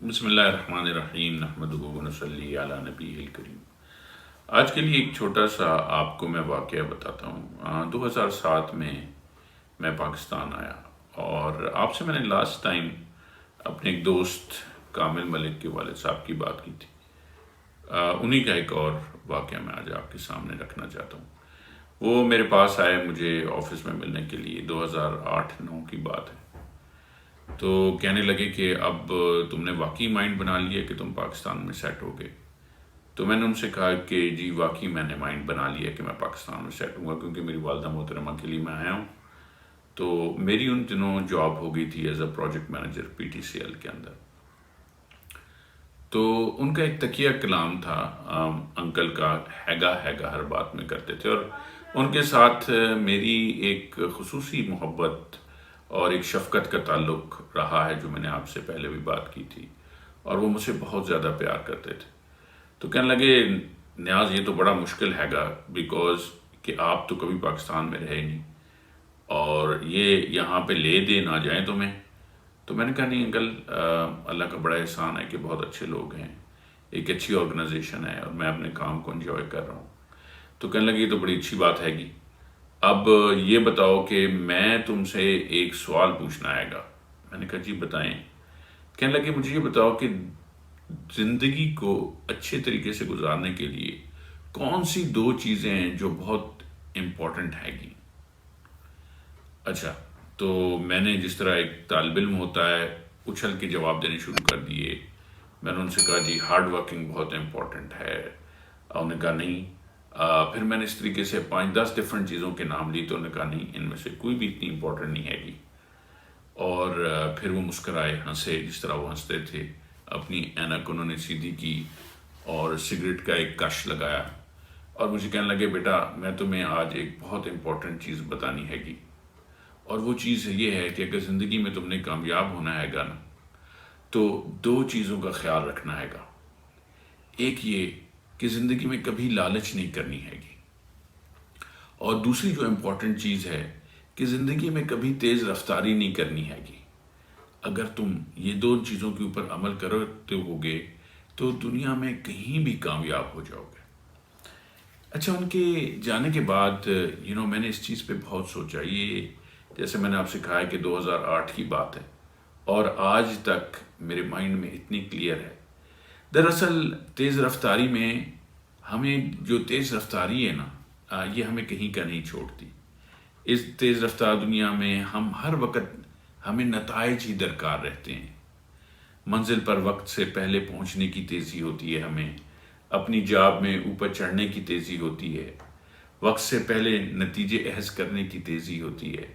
بسم اللہ الرحمن الرحیم نحمدہ و نصلی علی نبیہ الکریم۔ آج کے لیے ایک چھوٹا سا آپ کو میں واقعہ بتاتا ہوں۔ 2007 میں پاکستان آیا اور آپ سے میں نے لاسٹ ٹائم اپنے ایک دوست کامل ملک کے والد صاحب کی بات کی تھی۔ انہی کا ایک اور واقعہ میں آج آپ کے سامنے رکھنا چاہتا ہوں۔ وہ میرے پاس آئے مجھے آفس میں ملنے کے لیے، 2008-9 کی بات ہے۔ تو کہنے لگے کہ اب تم نے واقعی مائنڈ بنا لیا کہ تم پاکستان میں سیٹ ہو گئے۔ تو میں نے ان سے کہا کہ جی واقعی میں نے مائنڈ بنا لیا کہ میں پاکستان میں سیٹ ہوں گا، کیونکہ میری والدہ محترمہ کے لیے میں آیا ہوں۔ تو میری ان دنوں جاب ہو گئی تھی as a project manager PTCL کے اندر۔ تو ان کا ایک تکیہ کلام تھا انکل کا، ہیگا ہیگا ہر بات میں کرتے تھے، اور ان کے ساتھ میری ایک خصوصی محبت اور ایک شفقت کا تعلق رہا ہے، جو میں نے آپ سے پہلے بھی بات کی تھی، اور وہ مجھ سے بہت زیادہ پیار کرتے تھے۔ تو کہنے لگے نیاز یہ تو بڑا مشکل ہے گا، بیکاز کہ آپ تو کبھی پاکستان میں رہے نہیں، اور یہ یہاں پہ لے دے نہ جائیں تمہیں۔ تو میں نے کہا نہیں انکل، اللہ کا بڑا احسان ہے کہ بہت اچھے لوگ ہیں، ایک اچھی آرگنائزیشن ہے، اور میں اپنے کام کو انجوائے کر رہا ہوں۔ تو کہنے لگے یہ تو بڑی اچھی بات ہے گی، اب یہ بتاؤ کہ میں تم سے ایک سوال پوچھنا آئے گا۔ میں نے کہا جی بتائیں۔ کہنے لگے مجھے یہ بتاؤ کہ زندگی کو اچھے طریقے سے گزارنے کے لیے کون سی 2 چیزیں ہیں جو بہت امپورٹنٹ ہے گی۔ اچھا، تو میں نے جس طرح ایک طالب علم ہوتا ہے اچھل کے جواب دینے شروع کر دیے۔ میں نے ان سے کہا جی ہارڈ ورکنگ بہت امپورٹنٹ ہے، اور انہوں نے کہا نہیں۔ پھر میں نے اس طریقے سے 5-10 ڈفرینٹ چیزوں کے نام لی، تو انہوں نے کہا نہیں ان میں سے کوئی بھی اتنی امپورٹنٹ نہیں ہے گی۔ اور پھر وہ مسکرائے، ہنسے، جس طرح وہ ہنستے تھے، اپنی اینک انہوں نے سیدھی کی اور سگریٹ کا ایک کش لگایا، اور مجھے کہنے لگے بیٹا میں تمہیں آج ایک بہت امپورٹنٹ چیز بتانی ہے گی، اور وہ چیز یہ ہے کہ اگر زندگی میں تم نے کامیاب ہونا ہے گا نا، تو 2 چیزوں کا خیال رکھنا ہے گا۔ ایک یہ کہ زندگی میں کبھی لالچ نہیں کرنی ہے گی، اور دوسری جو امپورٹنٹ چیز ہے کہ زندگی میں کبھی تیز رفتاری نہیں کرنی ہے گی۔ اگر تم یہ 2 چیزوں کے اوپر عمل کرتے ہوگے تو دنیا میں کہیں بھی کامیاب ہو جاؤ گے۔ اچھا، ان کے جانے کے بعد میں نے اس چیز پہ بہت سوچا۔ یہ جیسے میں نے آپ سے کہا ہے کہ 2008 کی بات ہے، اور آج تک میرے مائنڈ میں اتنی کلیئر ہے۔ دراصل تیز رفتاری میں ہمیں جو تیز رفتاری ہے نا، یہ ہمیں کہیں کا نہیں چھوڑتی۔ اس تیز رفتار دنیا میں ہم ہر وقت ہمیں نتائج ہی درکار رہتے ہیں۔ منزل پر وقت سے پہلے پہنچنے کی تیزی ہوتی ہے، ہمیں اپنی جاب میں اوپر چڑھنے کی تیزی ہوتی ہے، وقت سے پہلے نتیجے احس کرنے کی تیزی ہوتی ہے،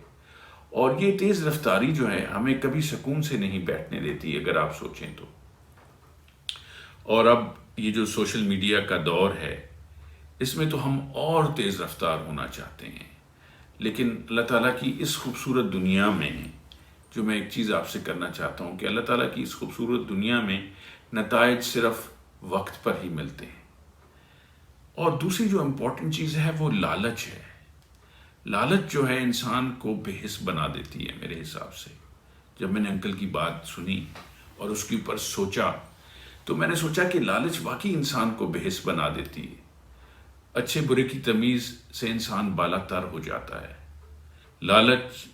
اور یہ تیز رفتاری جو ہے ہمیں کبھی سکون سے نہیں بیٹھنے دیتی اگر آپ سوچیں تو۔ اور اب یہ جو سوشل میڈیا کا دور ہے، اس میں تو ہم اور تیز رفتار ہونا چاہتے ہیں، لیکن اللہ تعالیٰ کی اس خوبصورت دنیا میں جو میں ایک چیز آپ سے کرنا چاہتا ہوں کہ اللہ تعالیٰ کی اس خوبصورت دنیا میں نتائج صرف وقت پر ہی ملتے ہیں۔ اور دوسری جو امپورٹنٹ چیز ہے وہ لالچ ہے۔ لالچ جو ہے انسان کو بے حس بنا دیتی ہے میرے حساب سے۔ جب میں نے انکل کی بات سنی اور اس کے اوپر سوچا، تو میں نے سوچا کہ لالچ واقعی انسان کو بے حس بنا دیتی ہے۔ اچھے برے کی تمیز سے انسان بالا تر ہو جاتا ہے۔ لالچ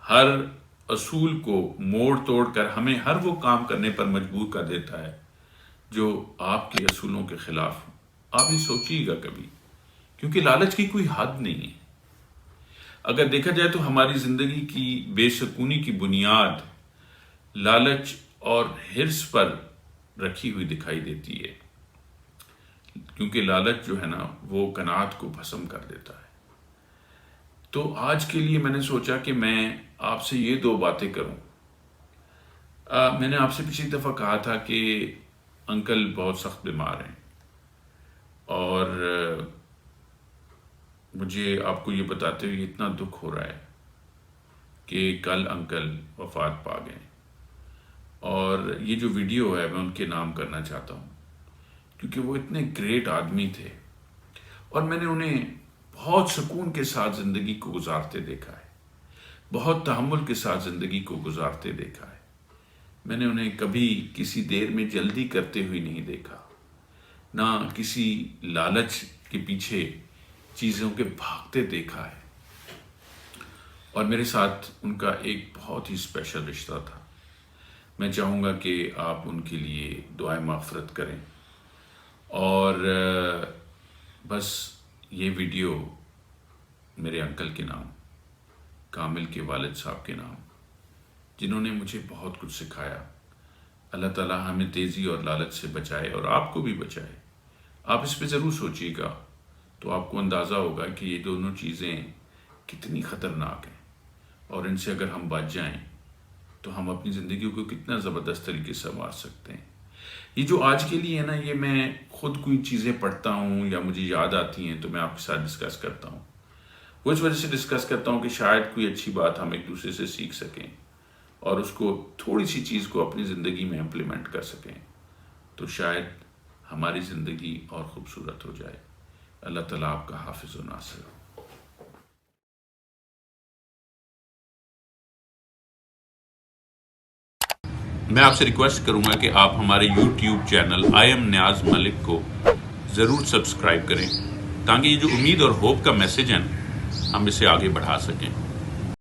ہر اصول کو موڑ توڑ کر ہمیں ہر وہ کام کرنے پر مجبور کر دیتا ہے جو آپ کے اصولوں کے خلاف ہو۔ آپ یہ سوچیے گا کبھی، کیونکہ لالچ کی کوئی حد نہیں ہے۔ اگر دیکھا جائے تو ہماری زندگی کی بے سکونی کی بنیاد لالچ اور حرص پر رکھی ہوئی دکھائی دیتی ہے، کیونکہ لالچ جو ہے نا وہ قناعت کو بھسم کر دیتا ہے۔ تو آج کے لیے میں نے سوچا کہ میں آپ سے یہ 2 باتیں کروں۔ میں نے آپ سے پچھلی دفعہ کہا تھا کہ انکل بہت سخت بیمار ہیں، اور مجھے آپ کو یہ بتاتے ہوئے اتنا دکھ ہو رہا ہے کہ کل انکل وفات پا گئے۔ اور یہ جو ویڈیو ہے میں ان کے نام کرنا چاہتا ہوں، کیونکہ وہ اتنے گریٹ آدمی تھے، اور میں نے انہیں بہت سکون کے ساتھ زندگی کو گزارتے دیکھا ہے، بہت تحمل کے ساتھ زندگی کو گزارتے دیکھا ہے۔ میں نے انہیں کبھی کسی دیر میں جلدی کرتے ہوئے نہیں دیکھا، نہ کسی لالچ کے پیچھے چیزوں کے بھاگتے دیکھا ہے۔ اور میرے ساتھ ان کا ایک بہت ہی اسپیشل رشتہ تھا۔ میں چاہوں گا کہ آپ ان کے لیے دعائیں مغفرت کریں، اور بس یہ ویڈیو میرے انکل کے نام، کامل کے والد صاحب کے نام، جنہوں نے مجھے بہت کچھ سکھایا۔ اللہ تعالیٰ ہمیں تیزی اور لالچ سے بچائے اور آپ کو بھی بچائے۔ آپ اس پہ ضرور سوچیے گا تو آپ کو اندازہ ہوگا کہ یہ دونوں چیزیں کتنی خطرناک ہیں، اور ان سے اگر ہم بچ جائیں تو ہم اپنی زندگی کو کتنا زبردست طریقے سے سنوار سکتے ہیں۔ یہ جو آج کے لیے ہے نا، یہ میں خود کوئی چیزیں پڑھتا ہوں یا مجھے یاد آتی ہیں تو میں آپ کے ساتھ ڈسکس کرتا ہوں۔ وہ اس وجہ سے ڈسکس کرتا ہوں کہ شاید کوئی اچھی بات ہم ایک دوسرے سے سیکھ سکیں اور اس کو تھوڑی سی چیز کو اپنی زندگی میں امپلیمنٹ کر سکیں، تو شاید ہماری زندگی اور خوبصورت ہو جائے۔ اللہ تعالیٰ آپ کا حافظ و ناصر ہو۔ میں آپ سے ریکویسٹ کروں گا کہ آپ ہمارے یوٹیوب چینل آئی ایم نیاز ملک کو ضرور سبسکرائب کریں، تاکہ یہ جو امید اور ہوپ کا میسج ہے ہم اسے آگے بڑھا سکیں۔